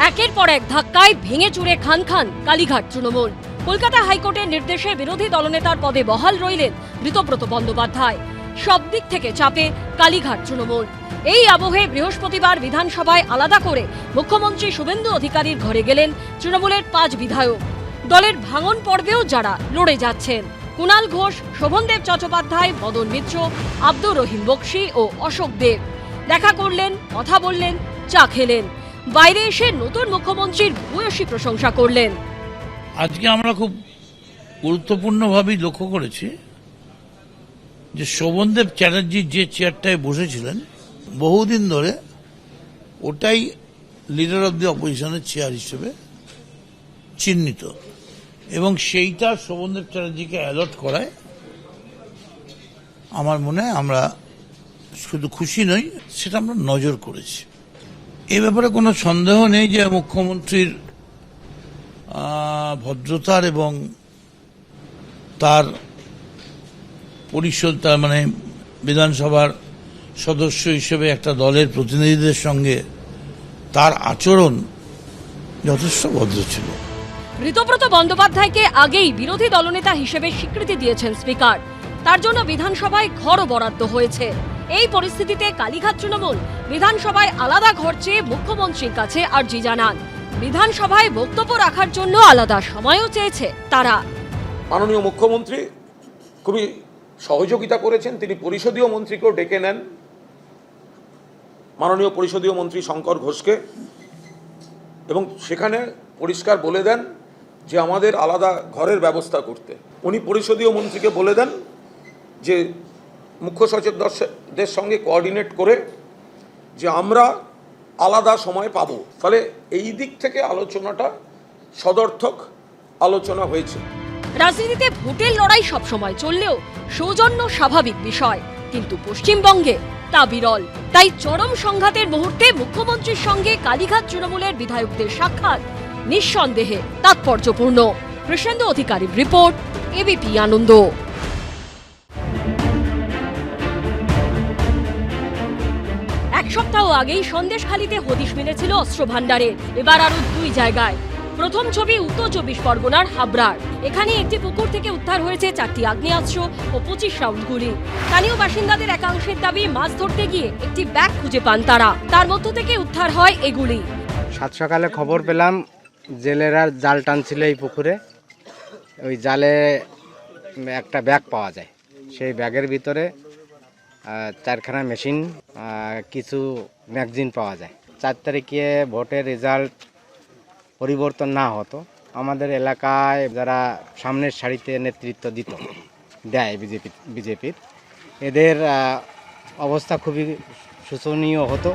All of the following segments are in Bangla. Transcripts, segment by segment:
একের পর এক ধাক্কায় ভেঙে চুরে খান খান কালীঘাট তৃণমূল। কলকাতা হাইকোর্টের নির্দেশে বিরোধী দলনেতার পদে বহাল রইলেন ঋতব্রত বন্দ্যোপাধ্যায়। সব দিক থেকে চাপে কালীঘাট তৃণমূল। এই আবহে বৃহস্পতিবার বিধানসভায় আলাদা করে মুখ্যমন্ত্রী শুভেন্দু অধিকারীর ঘরে গেলেন তৃণমূলের 5 বিধায়ক। দলের ভাঙন পর্বেও যারা লড়ে যাচ্ছেন, কুণাল ঘোষ, শোভনদেব চট্টোপাধ্যায়, মদন মিত্র, আব্দুর রহিম বক্সি ও অশোক দেব দেখা করলেন, কথা বললেন, চা খেলেন। বাইরে এসে নতুন মুখ্যমন্ত্রীর ভূয়সী প্রশংসা করলেন। আজকে আমরা খুব গুরুত্বপূর্ণভাবেই লক্ষ্য করেছি যে শোভনদেব চ্যাটার্জি যে চেয়ারটায় বসেছিলেন বহুদিন ধরে, ওটাই লিডার অব দি অপোজিশনের চেয়ার হিসেবে চিহ্নিত, এবং সেইটা শোভনদেব চ্যাটার্জিকে অ্যালট করায় আমার মনে হয় আমরা শুধু খুশি নই, সেটা আমরা নজর করেছি। এ ব্যাপারে কোনো সন্দেহ নেই যে মুখ্যমন্ত্রীর ভদ্রতার এবং তার পরিষদ, তার মানে বিধানসভার সদস্য হিসেবে একটা দলের প্রতিনিধিদের সঙ্গে তার আচরণ যথেষ্ট ভদ্র ছিল। ঋতব্রত বন্দ্যোপাধ্যায়কে আগেই বিরোধী দলনেতা হিসেবে স্বীকৃতি দিয়েছেন স্পিকার। তার জন্য বিধানসভায় ঘরও বরাদ্দ হয়েছে। এই পরিস্থিতিতে কালীঘাট তৃণমূল বিধানসভায় আলাদা ঘর চেয়ে মুখ্যমন্ত্রীর কাছে আর্জি জানান। বিধানসভায় বক্তব্য রাখার জন্য আলাদা সময়ও চেয়েছে তারা। মাননীয় মুখ্যমন্ত্রী খুবই সহযোগিতা করেছেন, তিনি পরিষদীয় মন্ত্রীকেও ডেকে নেন, মাননীয় পরিষদীয় মন্ত্রী শঙ্কর ঘোষকে, এবং সেখানে পরিষ্কার বলে দেন যে আমাদের আলাদা ঘরের ব্যবস্থা করতে। উনি পরিষদীয় মন্ত্রীকে বলে দেন যে মুখ্য সচেতকদের সঙ্গে কোঅর্ডিনেট করে যে আমরা আলাদা সময় পাব। ফলে এই দিক থেকে আলোচনাটা সদর্থক আলোচনা হয়েছে। রাজনীতিতে ভোটের লড়াই সবসময় চললেও সৌজন্য স্বাভাবিক বিষয়, কিন্তু পশ্চিমবঙ্গে তা বিরল। তাই চরম সংঘাতের মুহূর্তে মুখ্যমন্ত্রীর সঙ্গে কালীঘাট তৃণমূলের বিধায়কদের সাক্ষাৎ নিঃসন্দেহে তাৎপর্যপূর্ণ। কৃষ্ণেন্দু অধিকারীর রিপোর্ট, এবিপি আনন্দ। এক সপ্তাহ আগেই সন্দেশখালীতে হদিশ মিলেছিল অস্ত্র ভান্ডারের, এবার আরো 2 জায়গায়। প্রথম ছবি উত্তর 24 পরগনার হাবড়ার। এখানে একটি পুকুর থেকে উদ্ধার হয়েছে 4টি আগ্নেয়াস্ত্র ও 25 রাউন্ড গুলি। স্থানীয় বাসিন্দাদের একাংশের দাবি, মাছ ধরতে গিয়ে একটি ব্যাগ খুঁজে পান তারা, তার মধ্য থেকে উদ্ধার হয় এগুলি। সাত সকালে খবর পেলাম জেলেরা জাল টানছিল এই পুকুরে, ওই জালে একটা ব্যাগ পাওয়া যায়। সেই ব্যাগের ভিতরে 4খানা মেশিন, কিছু ম্যাগজিন পাওয়া যায়। 4 তারিখে ভোটের রেজাল্ট পরিবর্তন না হতো, আমাদের এলাকায় যারা সামনের সারিতে নেতৃত্ব দেয় বিজেপির, এদের অবস্থা খুবই শোচনীয় হতো।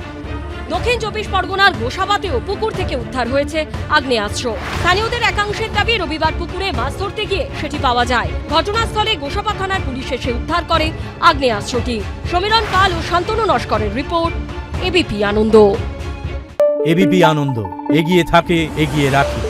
দক্ষিণ 24 পরগনার গোসাবাতেও পুকুর থেকে উদ্ধার হয়েছে আগ্নেয়াস্ত্র। স্থানীয়দের একাংশের দাবি, রবিবার পুকুরে মাছ ধরতে গিয়ে সেটি পাওয়া যায়। ঘটনাস্থলে গোসাবা থানার পুলিশ এসে উদ্ধার করে আগ্নেয়াস্ত্রটি। সমীরণ পাল ও শান্তনু নস্করের রিপোর্ট, এবিপি আনন্দ। এবিপি আনন্দ, এগিয়ে থাকে, এগিয়ে রাখে।